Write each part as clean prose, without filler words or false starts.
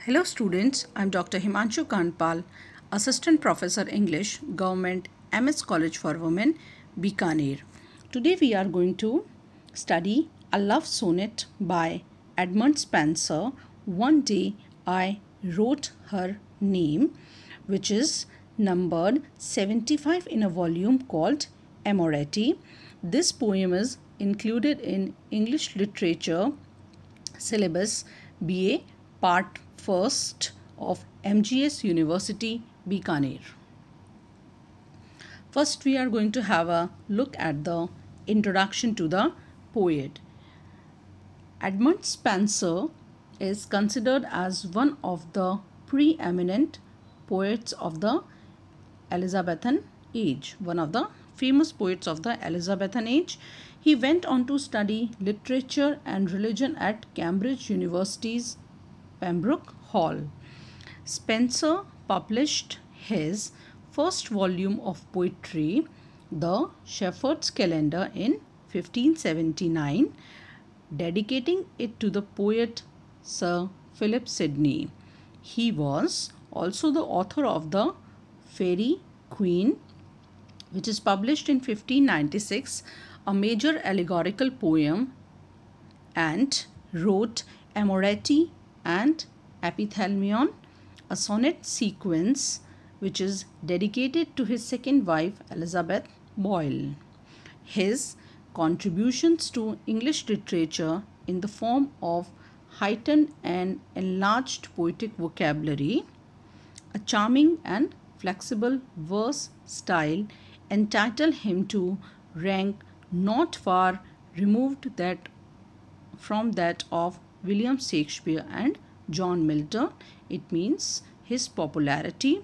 Hello students, I am Dr. Himanshu Kanpal, Assistant Professor English, Government MS College for Women, Bikaner. Today we are going to study a love sonnet by Edmund Spenser. One day I wrote her name, which is numbered 75 in a volume called Amoretti. This poem is included in English Literature syllabus BA Part 1st of MGS University, Bikaner. First, we are going to have a look at the introduction to the poet. Edmund Spenser is considered as one of the preeminent poets of the Elizabethan age, one of the famous poets of the Elizabethan age. He went on to study literature and religion at Cambridge University's Pembroke Hall. Spenser published his first volume of poetry, The Shepherd's Calendar, in 1579, dedicating it to the poet Sir Philip Sidney. He was also the author of The Fairy Queen, which is published in 1596, a major allegorical poem, and wrote Amoretti and Epithalamion, a sonnet sequence which is dedicated to his second wife Elizabeth Boyle. His contributions to English literature in the form of heightened and enlarged poetic vocabulary, a charming and flexible verse style entitle him to rank not far removed from that of William Shakespeare and John Milton. It means his popularity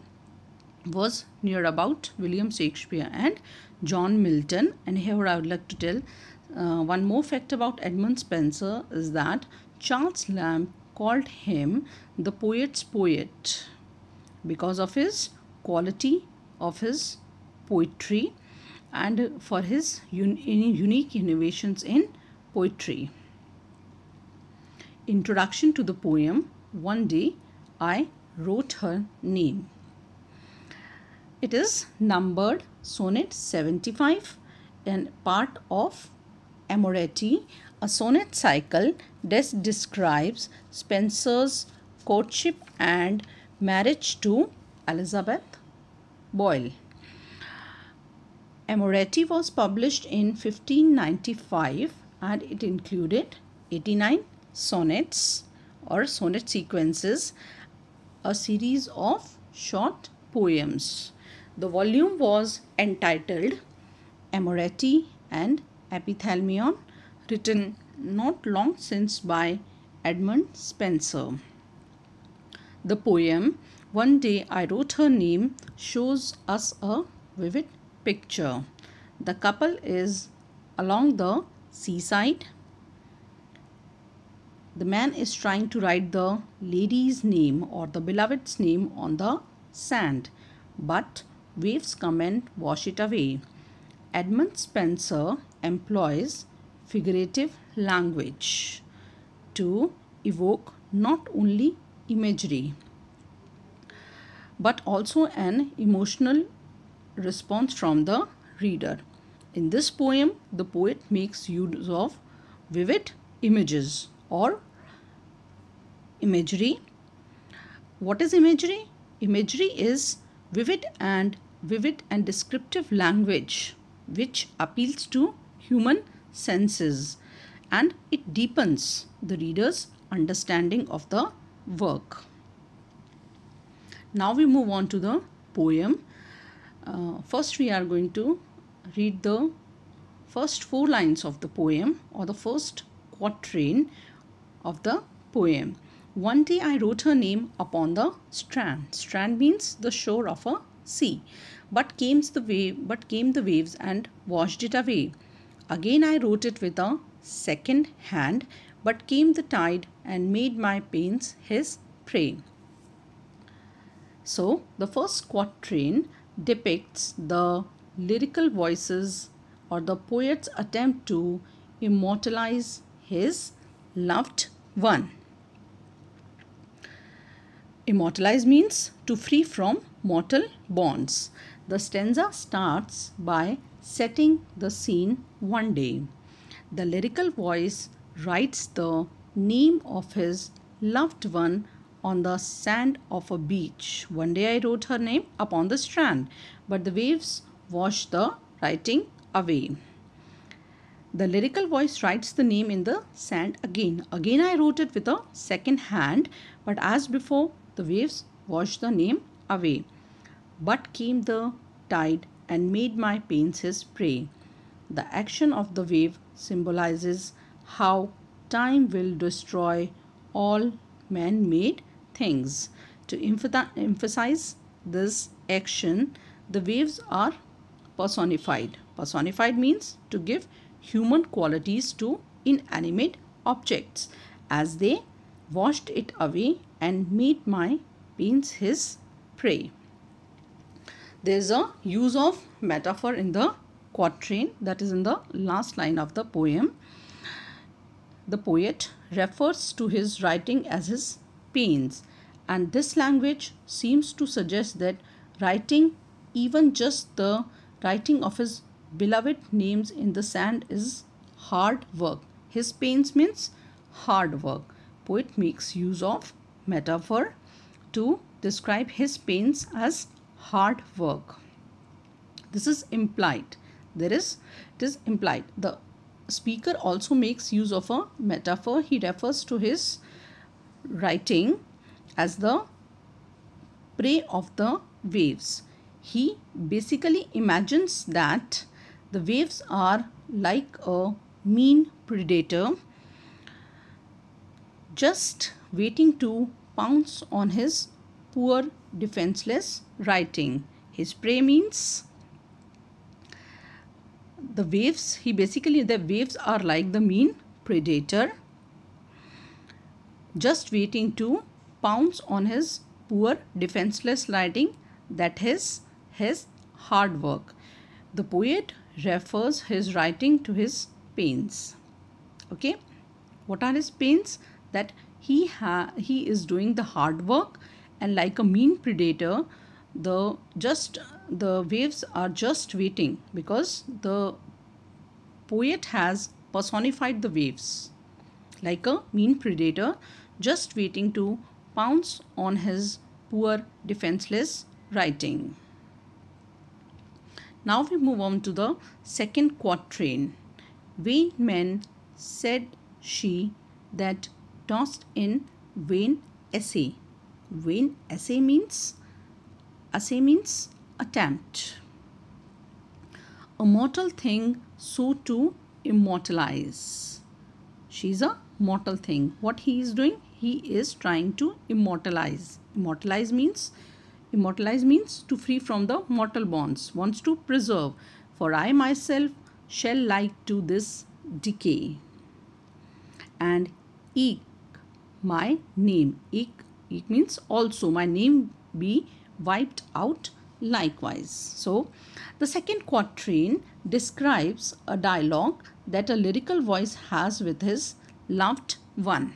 was near about William Shakespeare and John Milton. And here I would like to tell one more fact about Edmund Spenser is that Charles Lamb called him the poet's poet because of his quality of his poetry and for his unique innovations in poetry. Introduction to the poem, One Day I Wrote Her Name. It is numbered Sonnet 75 and part of Amoretti, a sonnet cycle that describes Spenser's courtship and marriage to Elizabeth Boyle. Amoretti was published in 1595 and it included 89 sonnets or sonnet sequences, a series of short poems. The volume was entitled Amoretti and Epithalamion, written not long since by Edmund Spenser. The poem One Day I Wrote Her Name shows us a vivid picture. The couple is along the seaside. The man is trying to write the lady's name or the beloved's name on the sand, but waves come and wash it away. Edmund Spenser employs figurative language to evoke not only imagery but also an emotional response from the reader. In this poem, the poet makes use of vivid images or imagery. What is imagery? Imagery is vivid and descriptive language which appeals to human senses and it deepens the reader's understanding of the work. Now we move on to the poem. First we are going to read the first 4 lines of the poem or the first quatrain of the poem. One day I wrote her name upon the strand. Strand means the shore of a sea. But came the waves and washed it away. Again I wrote it with a second hand, but came the tide and made my pains his prey. So the first quatrain depicts the lyrical voices or the poet's attempt to immortalize his loved one. Immortalize means to free from mortal bonds. The stanza starts by setting the scene one day. The lyrical voice writes the name of his loved one on the sand of a beach. One day I wrote her name upon the strand, but the waves washed the writing away. The lyrical voice writes the name in the sand again. Again I wrote it with a second hand, but as before, the waves washed the name away. But came the tide and made my pains his prey. The action of the wave symbolizes how time will destroy all man-made things. To emphasize this action, the waves are personified. Personified means to give human qualities to inanimate objects, as they washed it away and made my pains his prey. There is a use of metaphor in the quatrain, that is in the last line of the poem. The poet refers to his writing as his pains, and this language seems to suggest that writing, even just the writing of his beloved names in the sand, is hard work. His pains means hard work. Poet makes use of metaphor to describe his pains as hard work. This is implied. It is implied. The speaker also makes use of a metaphor. He refers to his writing as the prey of the waves. He basically imagines that the waves are like a mean predator just waiting to pounce on his poor defenseless writing. His prey means the waves. The waves are like the mean predator just waiting to pounce on his poor defenseless writing, that is his hard work. The poet refers his writing to his pains. Okay, what are his pains? That he is doing the hard work, and like a mean predator, the waves are just waiting, because the poet has personified the waves like a mean predator just waiting to pounce on his poor defenseless writing. Now we move on to the second quatrain. Vain men, said she, that tossed in vain essay. Vain essay means attempt. A mortal thing so to immortalize. She's a mortal thing. What he is doing? He is trying to immortalize. Immortalize means to free from the mortal bonds, wants to preserve. For I myself shall like to this decay. And eke my name. Eke means also my name be wiped out likewise. So the second quatrain describes a dialogue that a lyrical voice has with his loved one.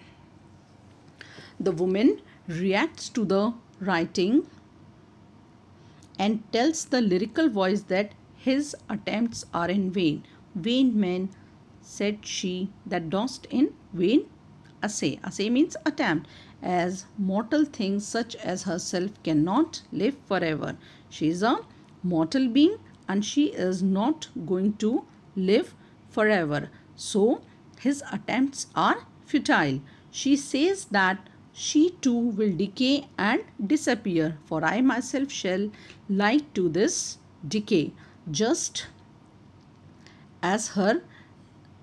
The woman reacts to the writing and tells the lyrical voice that his attempts are in vain. Vain men, said she, that dost in vain essay. Essay means attempt, as mortal things such as herself cannot live forever. She is a mortal being and she is not going to live forever. So his attempts are futile. She says that she too will decay and disappear. For I myself shall like to this decay, just as her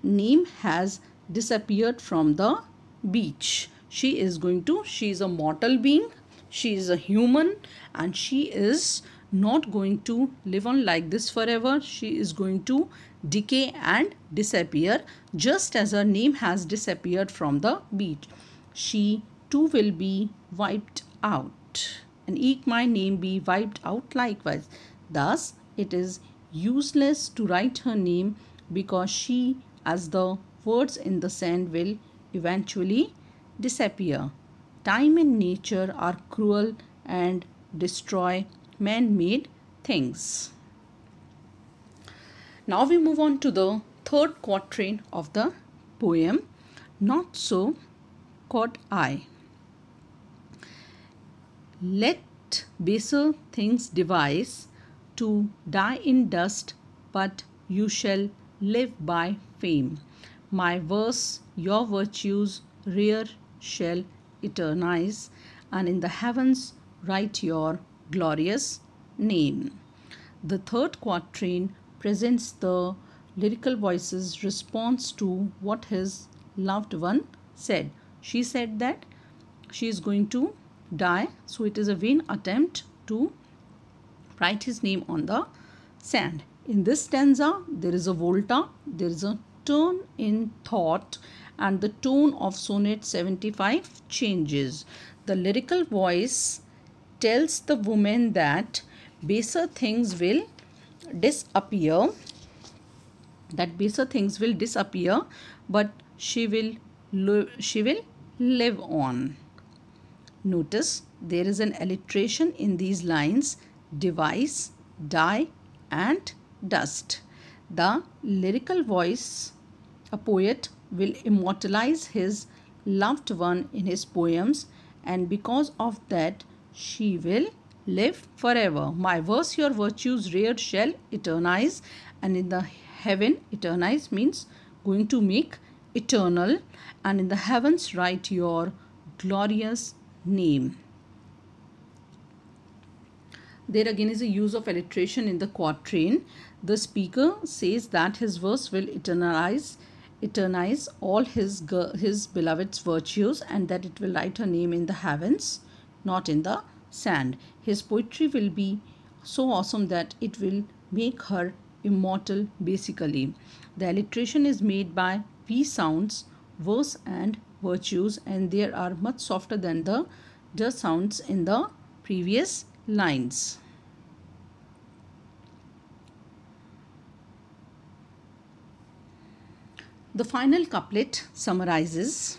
name has disappeared from the beach. She is a mortal being, she is a human, and she is not going to live on like this forever. She is going to decay and disappear, just as her name has disappeared from the beach. She too will be wiped out, and eke my name be wiped out likewise. Thus it is useless to write her name, because she, as the words in the sand, will eventually disappear. time and nature are cruel and destroy man-made things. Now we move on to the third quatrain of the poem. Not so, quote I. Let baser things devise to die in dust, but you shall live by fame. My verse, your virtues rare shall eternize, and in the heavens write your glorious name. The third quatrain presents the lyrical voice's response to what his loved one said. She said that she is going to die, so it is a vain attempt to write his name on the sand. In this stanza, there is a volta, there is a turn in thought, and the tone of Sonnet 75 changes. The lyrical voice tells the woman that baser things will disappear, but she will live on. Notice there is an alliteration in these lines: devise, die, and dust. The lyrical voice, a poet, will immortalize his loved one in his poems, and because of that, she will live forever. My verse, your virtues rare shall eternize, and in the heaven, eternize means going to make eternal, and in the heavens write your glorious name. There again is a use of alliteration in the quatrain. The speaker says that his verse will eternize all his beloved's virtues, and that it will write her name in the heavens, not in the sand. His poetry will be so awesome that it will make her immortal basically. The alliteration is made by V sounds, verse and virtues, and they are much softer than the D sounds in the previous lines. The final couplet summarizes: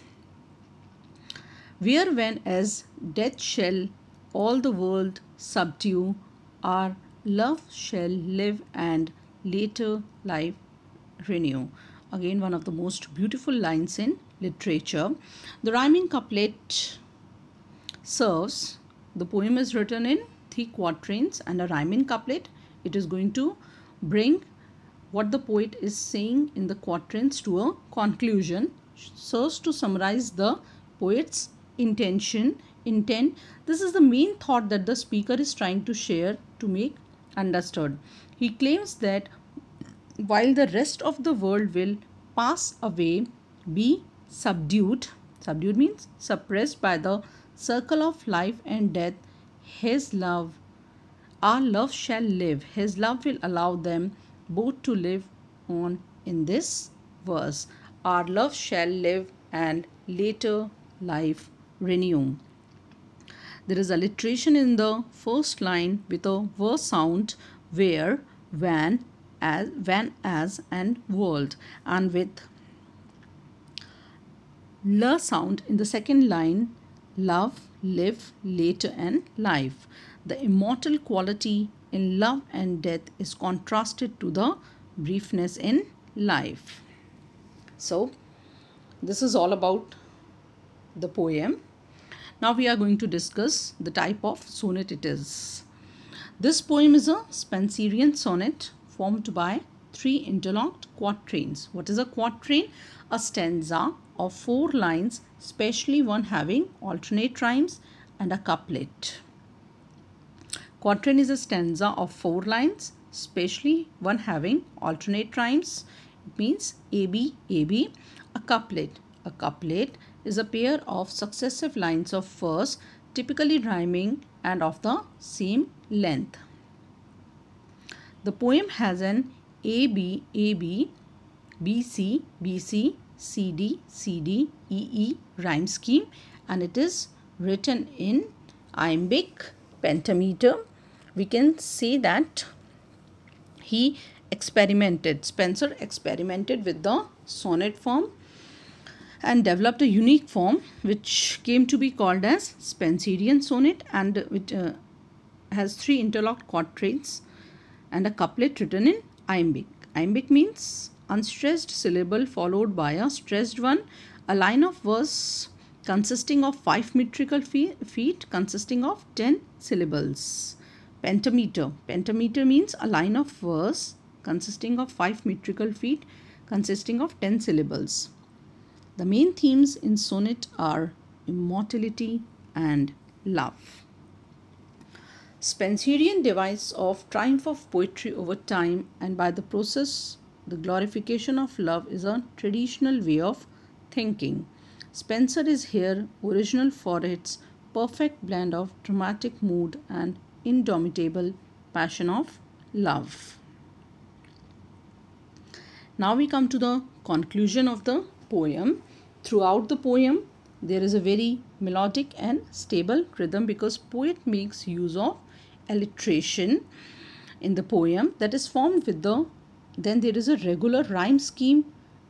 where when as death shall all the world subdue, our love shall live and later life renew. Again, one of the most beautiful lines in literature. The rhyming couplet serves, the poem is written in 3 quatrains and a rhyming couplet. It is going to bring what the poet is saying in the quatrains to a conclusion, serves to summarize the poet's intent. This is the main thought that the speaker is trying to share to make understood. He claims that while the rest of the world will pass away, be subdued means suppressed by the circle of life and death, our love shall live. His love will allow them both to live on in this verse. Our love shall live and later life renew. There is alliteration in the first line with a verse sound, where, when, as, and world, and with l sound in the second line, love, live, later, and life. The immortal quality in love and death is contrasted to the briefness in life. So, this is all about the poem. Now we are going to discuss the type of sonnet it is. This poem is a Spenserian sonnet formed by 3 interlocked quatrains. What is a quatrain? A stanza of 4 lines, especially one having alternate rhymes and a couplet. Quatrain is a stanza of 4 lines, especially one having alternate rhymes. It means AB, AB. A couplet is a pair of successive lines of verse, typically rhyming and of the same length. The poem has an AB, AB, BC, BC, CD, CD, EE rhyme scheme, and it is written in iambic pentameter. We can say that Spenser experimented with the sonnet form, and developed a unique form which came to be called as Spenserian sonnet, and which has 3 interlocked quatrains and a couplet written in iambic. Iambic means unstressed syllable followed by a stressed one, a line of verse consisting of 5 metrical feet consisting of 10 syllables. Pentameter. Pentameter means a line of verse consisting of 5 metrical feet consisting of 10 syllables. The main themes in sonnet are immortality and love. Spenserian device of triumph of poetry over time and by the process the glorification of love is a traditional way of thinking. Spenser is here original for its perfect blend of dramatic mood and indomitable passion of love. Now we come to the conclusion of the poem. Throughout the poem, there is a very melodic and stable rhythm because poet makes use of alliteration in the poem that is formed with then there is a regular rhyme scheme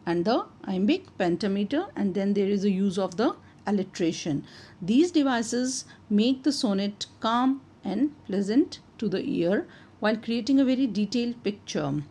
and the iambic pentameter, and then there is a use of the alliteration. These devices make the sonnet calm and pleasant to the ear while creating a very detailed picture.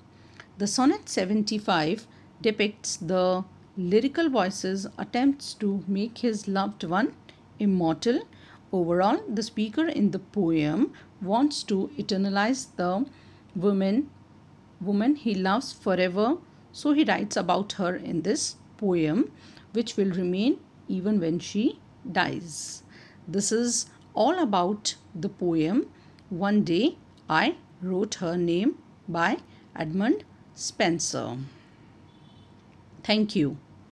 The Sonnet 75 depicts the lyrical voice's attempts to make his loved one immortal. Overall, the speaker in the poem wants to eternalize the woman he loves forever, so he writes about her in this poem, which will remain even when she dies. This is all about the poem One Day I Wrote Her Name by Edmund Spenser. Thank you.